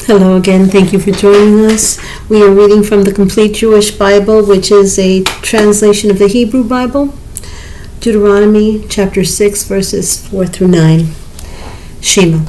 Hello again. Thank you for joining us. We are reading from the Complete Jewish Bible, which is a translation of the Hebrew Bible. Deuteronomy chapter 6, verses 4 through 9. Shema.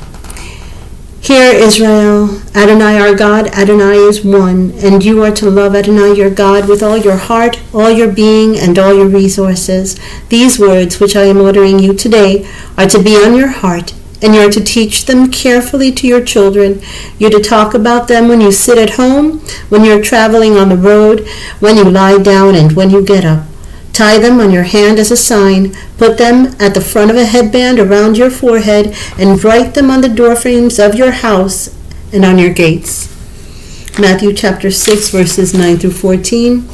Hear, Israel, Adonai our God, Adonai is one, and you are to love Adonai your God with all your heart, all your being, and all your resources. These words, which I am ordering you today, are to be on your heart, and you are to teach them carefully to your children. You are to talk about them when you sit at home, when you are traveling on the road, when you lie down, and when you get up. Tie them on your hand as a sign. Put them at the front of a headband around your forehead, and write them on the doorframes of your house and on your gates. Matthew chapter 6, verses 9 through 14.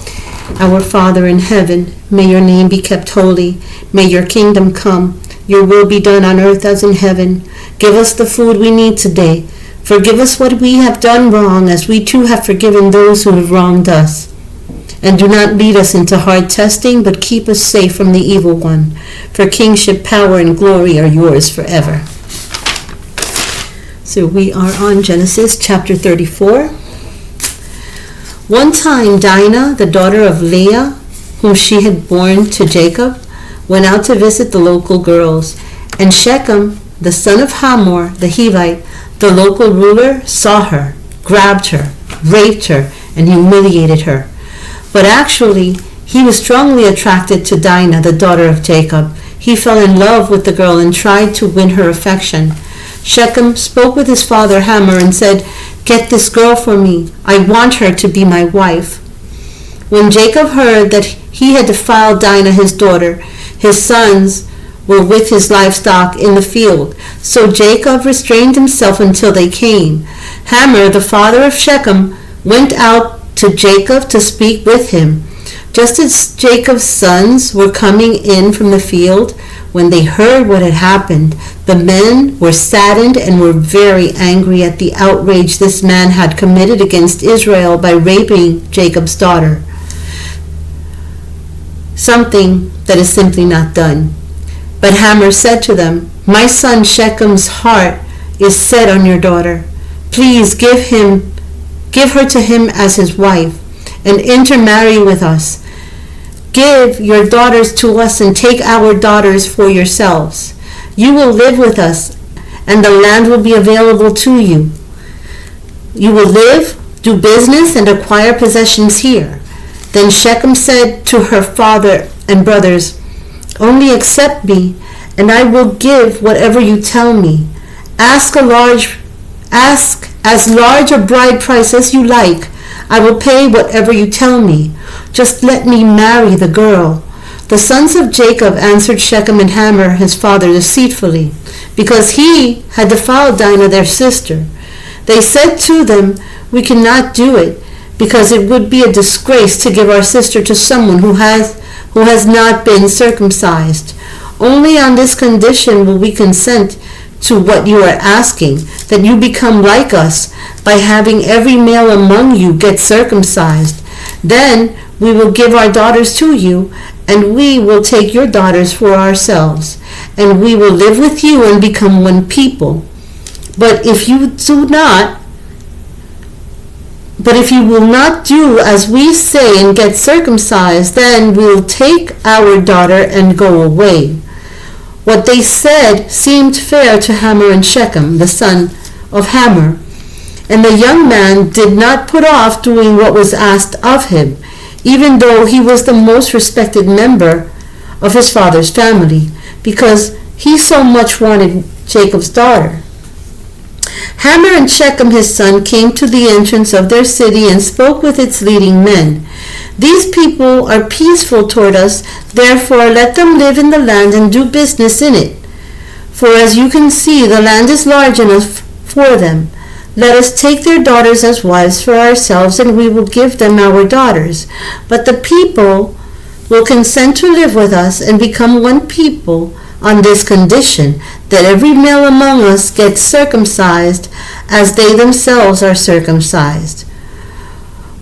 Our Father in heaven, may your name be kept holy. May your kingdom come. Your will be done on earth as in heaven. Give us the food we need today. Forgive us what we have done wrong, as we too have forgiven those who have wronged us. And do not lead us into hard testing, but keep us safe from the evil one. For kingship, power, and glory are yours forever. So we are on Genesis chapter 34. One time Dinah, the daughter of Leah, whom she had borne to Jacob, went out to visit the local girls, and Shechem, the son of Hamor, the Hivite, the local ruler, saw her, grabbed her, raped her, and humiliated her. But actually, he was strongly attracted to Dinah, the daughter of Jacob. He fell in love with the girl and tried to win her affection. Shechem spoke with his father Hamor and said, "Get this girl for me. I want her to be my wife." When Jacob heard that he had defiled Dinah, his daughter, his sons were with his livestock in the field. So Jacob restrained himself until they came. Hamor, the father of Shechem, went out to Jacob to speak with him. Just as Jacob's sons were coming in from the field, when they heard what had happened, the men were saddened and were very angry at the outrage this man had committed against Israel by raping Jacob's daughter. Something that is simply not done. But Hamor said to them, "My son Shechem's heart is set on your daughter. Please give her to him as his wife, and intermarry with us. Give your daughters to us and take our daughters for yourselves. You will live with us, and the land will be available to you. You will live, do business, and acquire possessions here." Then Shechem said to her father and brothers, "Only accept me, and I will give whatever you tell me. Ask as large a bride price as you like. I will pay whatever you tell me. Just let me marry the girl." The sons of Jacob answered Shechem and Hamor, his father, deceitfully, because he had defiled Dinah, their sister. They said to them, "We cannot do it, because it would be a disgrace to give our sister to someone who has not been circumcised. Only on this condition will we consent to what you are asking, that you become like us by having every male among you get circumcised. Then we will give our daughters to you, and we will take your daughters for ourselves, and we will live with you and become one people. But if you will not do as we say and get circumcised, then we'll take our daughter and go away." What they said seemed fair to Hamor and Shechem, the son of Hamor, and the young man did not put off doing what was asked of him, even though he was the most respected member of his father's family, because he so much wanted Jacob's daughter. Hamor and Shechem his son came to the entrance of their city and spoke with its leading men. "These people are peaceful toward us, therefore let them live in the land and do business in it. For as you can see, the land is large enough for them. Let us take their daughters as wives for ourselves, and we will give them our daughters. But the people will consent to live with us and become one people on this condition, that every male among us gets circumcised as they themselves are circumcised.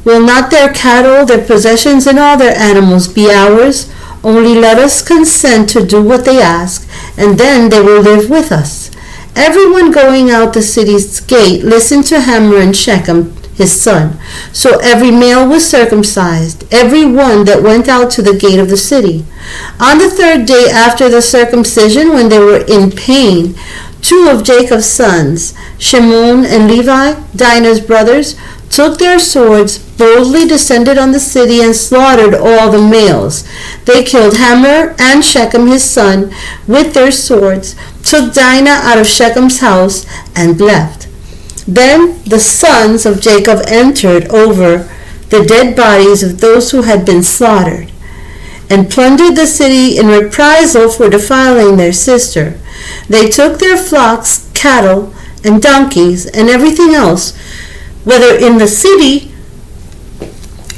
Will not their cattle, their possessions, and all their animals be ours? Only let us consent to do what they ask, and then they will live with us. Everyone going out the city's gate listened to Hamor and Shechem, his son. So every male was circumcised, every one that went out to the gate of the city. On the third day after the circumcision, when they were in pain, 2 of Jacob's sons, Shimon and Levi, Dinah's brothers, took their swords, boldly descended on the city, and slaughtered all the males. They killed Hamor and Shechem his son with their swords, took Dinah out of Shechem's house, and left. Then the sons of Jacob entered over the dead bodies of those who had been slaughtered, and plundered the city in reprisal for defiling their sister. They took their flocks, cattle, and donkeys, and everything else, whether in the city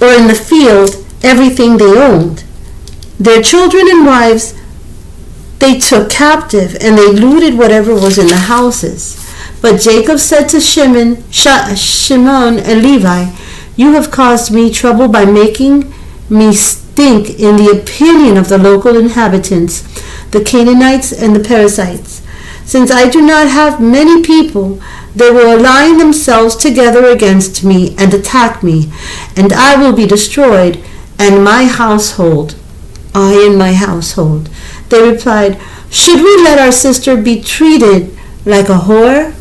or in the field, everything they owned. Their children and wives they took captive, and they looted whatever was in the houses. But Jacob said to Shimon and Levi, "You have caused me trouble by making me stink in the opinion of the local inhabitants, the Canaanites and the Perizzites. Since I do not have many people, they will align themselves together against me and attack me, and I will be destroyed, and my household, I and my household." They replied, "Should we let our sister be treated like a whore?"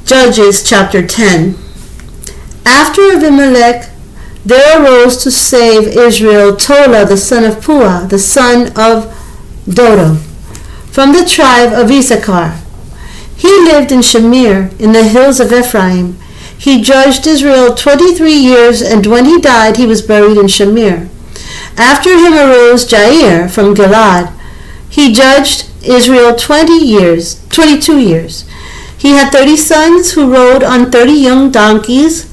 Judges chapter 10. After Abimelech, there arose to save Israel Tola, the son of Puah, the son of Dodo, from the tribe of Issachar. He lived in Shamir, in the hills of Ephraim. He judged Israel 23 years, and when he died, he was buried in Shamir. After him arose Jair from Gilad. He judged Israel 22 years. He had 30 sons who rode on 30 young donkeys.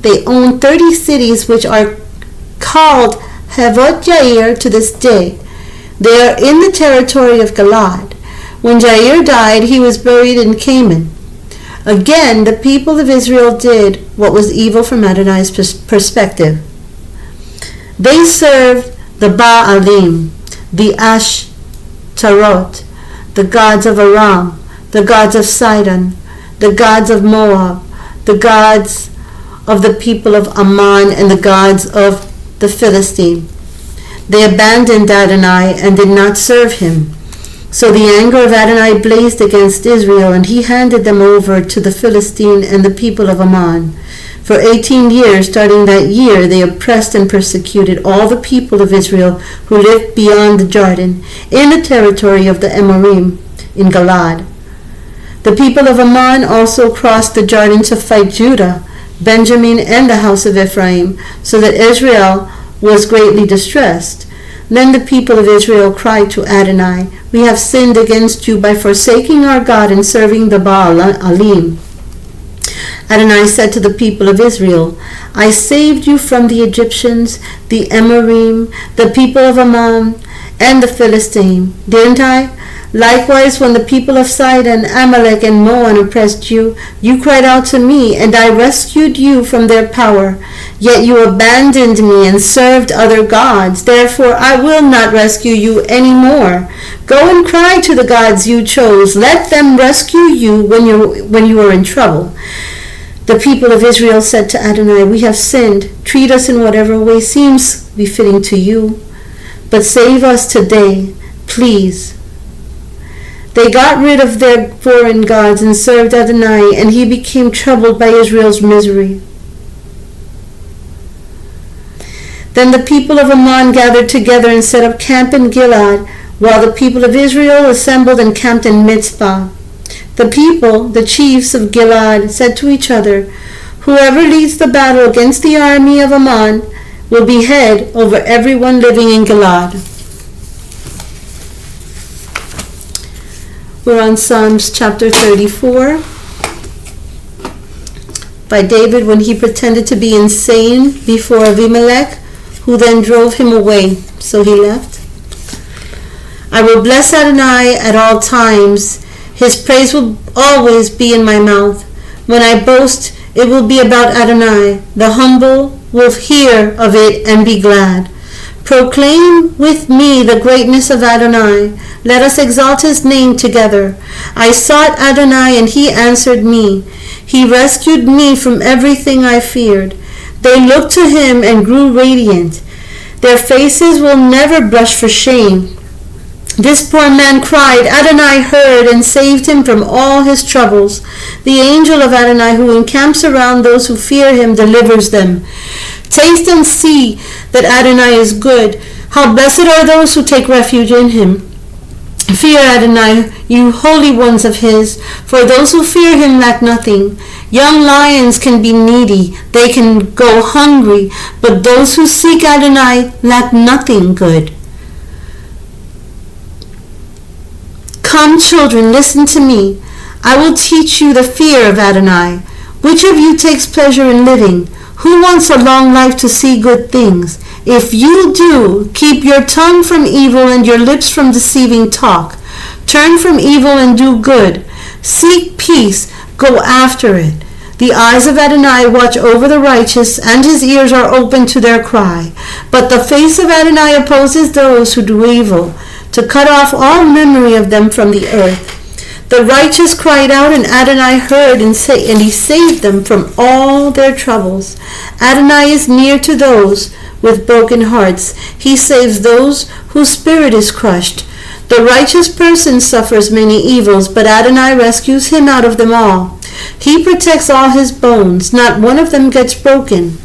They owned 30 cities, which are called Havot Jair to this day. They are in the territory of Gilad. When Jair died, he was buried in Canaan. Again, the people of Israel did what was evil from Adonai's perspective. They served the Baalim, the Ashtarot, the gods of Aram, the gods of Sidon, the gods of Moab, the gods of the people of Ammon, and the gods of the Philistine. They abandoned Adonai and did not serve him. So the anger of Adonai blazed against Israel, and he handed them over to the Philistine and the people of Ammon. For 18 years, starting that year, they oppressed and persecuted all the people of Israel who lived beyond the Jordan, in the territory of the Amorim, in Gilad. The people of Ammon also crossed the Jordan to fight Judah, Benjamin, and the house of Ephraim, so that Israel was greatly distressed. Then the people of Israel cried to Adonai, "We have sinned against you by forsaking our God and serving the Baalim." Adonai said to the people of Israel, "I saved you from the Egyptians, the Amorim, the people of Ammon, and the Philistine, didn't I? Likewise, when the people of Sidon, Amalek, and Moab oppressed you, you cried out to me, and I rescued you from their power. Yet you abandoned me and served other gods. Therefore I will not rescue you any more. Go and cry to the gods you chose. Let them rescue you when you are in trouble." The people of Israel said to Adonai, "We have sinned. Treat us in whatever way seems befitting to you. But save us today, please." They got rid of their foreign gods and served Adonai, and he became troubled by Israel's misery. Then the people of Ammon gathered together and set up camp in Gilad, while the people of Israel assembled and camped in Mizpah. The people, the chiefs of Gilad, said to each other, "Whoever leads the battle against the army of Ammon will be head over everyone living in Gilad." We're on Psalms chapter 34 by David when he pretended to be insane before Abimelech, who then drove him away, so he left. "I will bless Adonai at all times. His praise will always be in my mouth. When I boast, it will be about Adonai. The humble will hear of it and be glad. Proclaim with me the greatness of Adonai. Let us exalt his name together. I sought Adonai, and he answered me. He rescued me from everything I feared. They looked to him and grew radiant. Their faces will never blush for shame. This poor man cried. Adonai heard and saved him from all his troubles. The angel of Adonai, who encamps around those who fear him, delivers them. Taste and see that Adonai is good. How blessed are those who take refuge in him. Fear Adonai, you holy ones of his, for those who fear him lack nothing. Young lions can be needy, they can go hungry, but those who seek Adonai lack nothing good. Come, children, listen to me. I will teach you the fear of Adonai. Which of you takes pleasure in living? Who wants a long life to see good things? If you do, keep your tongue from evil and your lips from deceiving talk. Turn from evil and do good. Seek peace, go after it. The eyes of Adonai watch over the righteous, and his ears are open to their cry. But the face of Adonai opposes those who do evil, to cut off all memory of them from the earth. The righteous cried out, and Adonai heard, and he saved them from all their troubles. Adonai is near to those with broken hearts. He saves those whose spirit is crushed. The righteous person suffers many evils, but Adonai rescues him out of them all. He protects all his bones. Not one of them gets broken.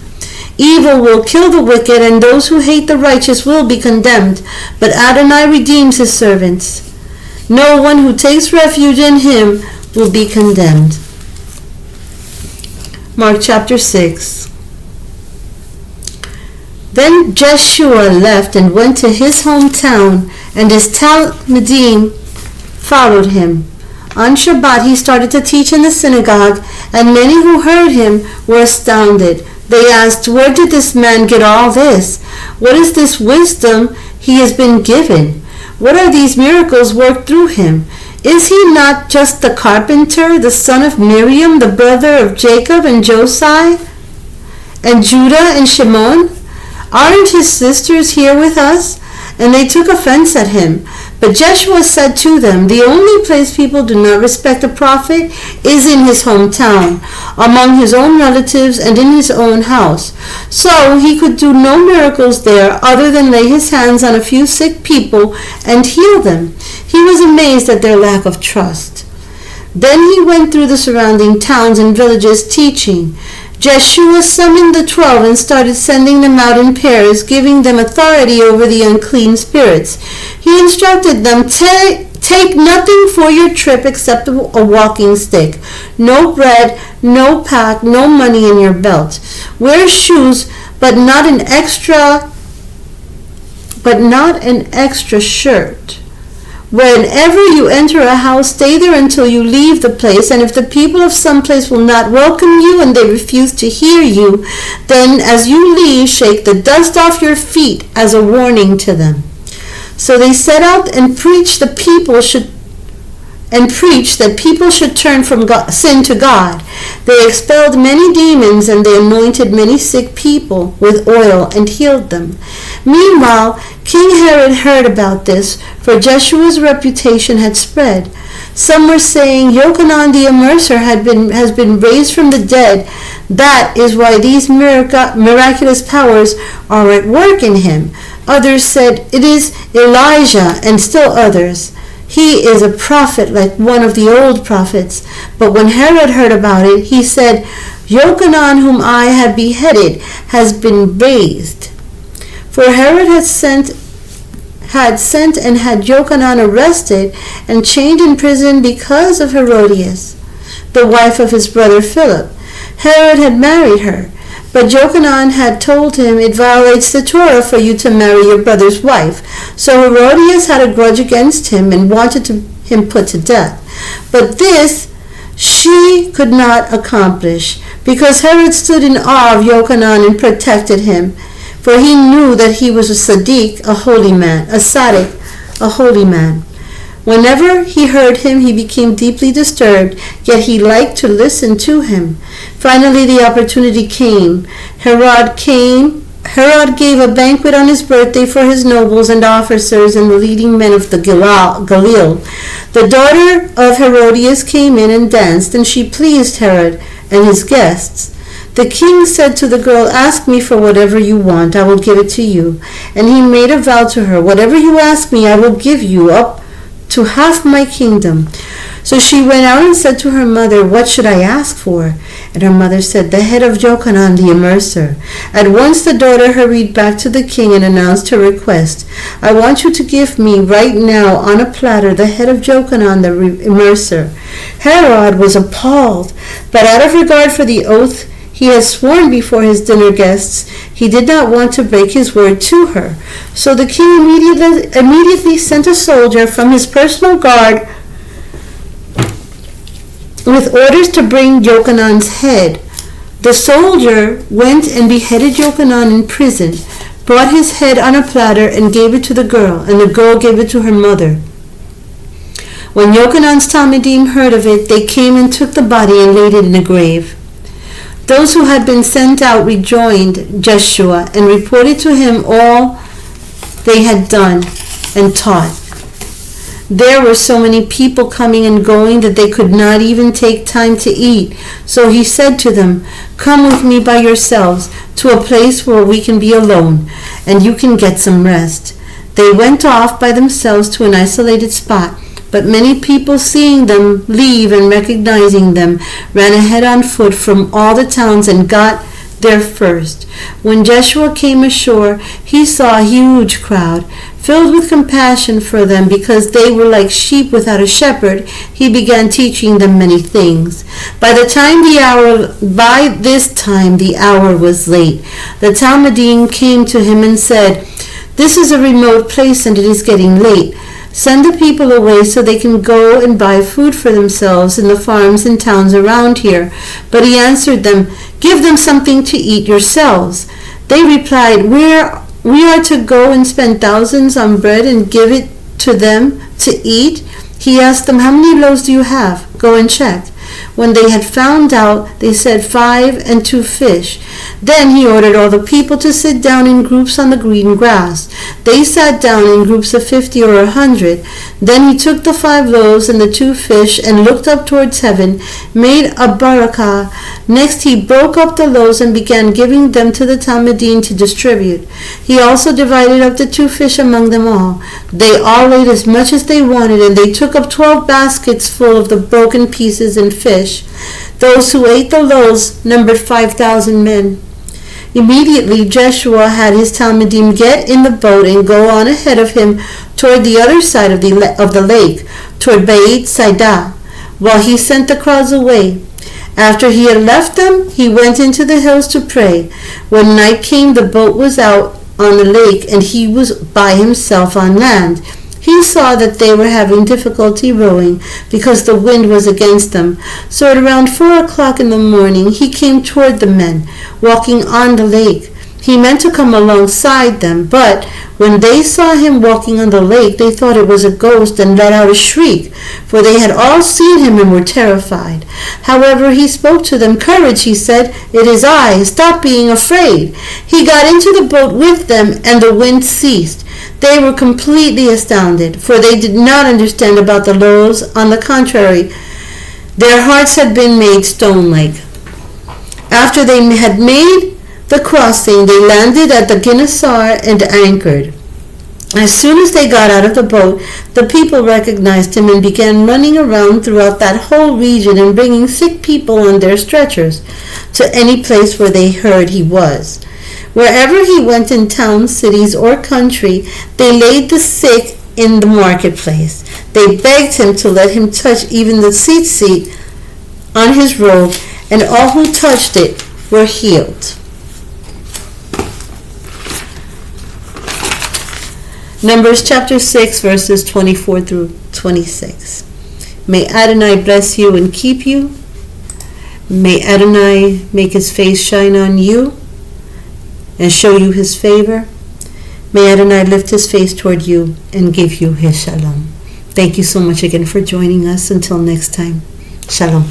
Evil will kill the wicked, and those who hate the righteous will be condemned. But Adonai redeems his servants. No one who takes refuge in him will be condemned. Mark chapter 6. Then Jeshua left and went to his hometown, and his Talmidim followed him. On Shabbat he started to teach in the synagogue, and many who heard him were astounded. They asked, "Where did this man get all this? What is this wisdom he has been given? What are these miracles worked through him? Is he not just the carpenter, the son of Miriam, the brother of Jacob and Josai, and Judah and Shimon? Aren't his sisters here with us?" And they took offense at him. But Jeshua said to them, "The only place people do not respect a prophet is in his hometown, among his own relatives, and in his own house." So he could do no miracles there other than lay his hands on a few sick people and heal them. He was amazed at their lack of trust. Then he went through the surrounding towns and villages teaching. Jeshua summoned the 12 and started sending them out in pairs, giving them authority over the unclean spirits. He instructed them, "Take nothing for your trip except a walking stick. No bread, no pack, no money in your belt. Wear shoes, but not an extra shirt. Whenever you enter a house, stay there until you leave the place, and if the people of some place will not welcome you and they refuse to hear you, then as you leave, shake the dust off your feet as a warning to them." So they set out and preached that people should turn from sin to God. They expelled many demons, and they anointed many sick people with oil and healed them. Meanwhile, King Herod heard about this, for Jeshua's reputation had spread. Some were saying, "Yochanan the Immerser has been raised from the dead. That is why these miraculous powers are at work in him." Others said, "It is Elijah," and still others, "He is a prophet like one of the old prophets." But when Herod heard about it, he said, "Yochanan, whom I had beheaded, has been raised." For Herod had sent and had Yochanan arrested and chained in prison because of Herodias, the wife of his brother Philip. Herod had married her, but Yochanan had told him, "It violates the Torah for you to marry your brother's wife." So Herodias had a grudge against him and wanted him put to death. But this she could not accomplish, because Herod stood in awe of Yochanan and protected him, for he knew that he was a tzaddik, a holy man. Whenever he heard him, he became deeply disturbed, yet he liked to listen to him. Finally, the opportunity came. Herod came Herod gave a banquet on his birthday for his nobles and officers and the leading men of the Galilee. The daughter of Herodias came in and danced, and she pleased Herod and his guests. The king said to the girl, "Ask me for whatever you want, I will give it to you." And he made a vow to her, "Whatever you ask me, I will give you, up to half my kingdom." So she went out and said to her mother, "What should I ask for?" And her mother said, "The head of Jochanan the immerser." At once the daughter hurried back to the king and announced her request. "I want you to give me right now on a platter the head of Jochanan the immerser." Herod was appalled, but out of regard for the oath he had sworn before his dinner guests, he did not want to break his word to her. So the king immediately sent a soldier from his personal guard with orders to bring Jochanan's head. The soldier went and beheaded Jochanan in prison, brought his head on a platter and gave it to the girl, and the girl gave it to her mother. When Jochanan's Talmidim heard of it, they came and took the body and laid it in a grave. Those who had been sent out rejoined Jeshua and reported to him all they had done and taught. There were so many people coming and going that they could not even take time to eat. So he said to them, "Come with me by yourselves to a place where we can be alone, and you can get some rest." They went off by themselves to an isolated spot. But many people, seeing them leave and recognizing them, ran ahead on foot from all the towns and got there first. When Jeshua came ashore, he saw a huge crowd. Filled with compassion for them because they were like sheep without a shepherd, he began teaching them many things. By this time the hour was late. The Talmidim came to him and said, "This is a remote place and it is getting late. Send the people away so they can go and buy food for themselves in the farms and towns around here." But he answered them, "Give them something to eat yourselves." They replied, We are to go and spend thousands on bread and give it to them to eat?" He asked them, "How many loaves do you have? Go and check." When they had found out, they said 5 and 2 fish. Then he ordered all the people to sit down in groups on the green grass. They sat down in groups of 50 or 100. Then he took the 5 loaves and the 2 fish and looked up towards heaven, made a barakah. Next he broke up the loaves and began giving them to the Talmidim to distribute. He also divided up the 2 fish among them all. They all ate as much as they wanted, and they took up 12 baskets full of the broken pieces and fish. Those who ate the loaves numbered 5,000 men. Immediately Jeshua had his Talmidim get in the boat and go on ahead of him toward the other side of the lake, toward Beit Saida, while he sent the crowds away. After he had left them, he went into the hills to pray. When night came, the boat was out on the lake, and he was by himself on land. He saw that they were having difficulty rowing because the wind was against them. So at around 4 o'clock in the morning, he came toward the men, walking on the lake. He meant to come alongside them, but when they saw him walking on the lake, they thought it was a ghost and let out a shriek, for they had all seen him and were terrified. However, he spoke to them. "Courage," he said, "it is I. Stop being afraid." He got into the boat with them, and the wind ceased. They were completely astounded, for they did not understand about the loaves. On the contrary, their hearts had been made stone-like. After they had made the crossing, they landed at the Gennesaret and anchored. As soon as they got out of the boat, the people recognized him and began running around throughout that whole region and bringing sick people on their stretchers to any place where they heard he was. Wherever he went in towns, cities, or country, they laid the sick in the marketplace. They begged him to let him touch even the tzitzit on his robe, and all who touched it were healed. Numbers chapter 6, verses 24 through 26. May Adonai bless you and keep you. May Adonai make his face shine on you and show you his favor. May Adonai lift his face toward you and give you his shalom. Thank you so much again for joining us. Until next time, shalom.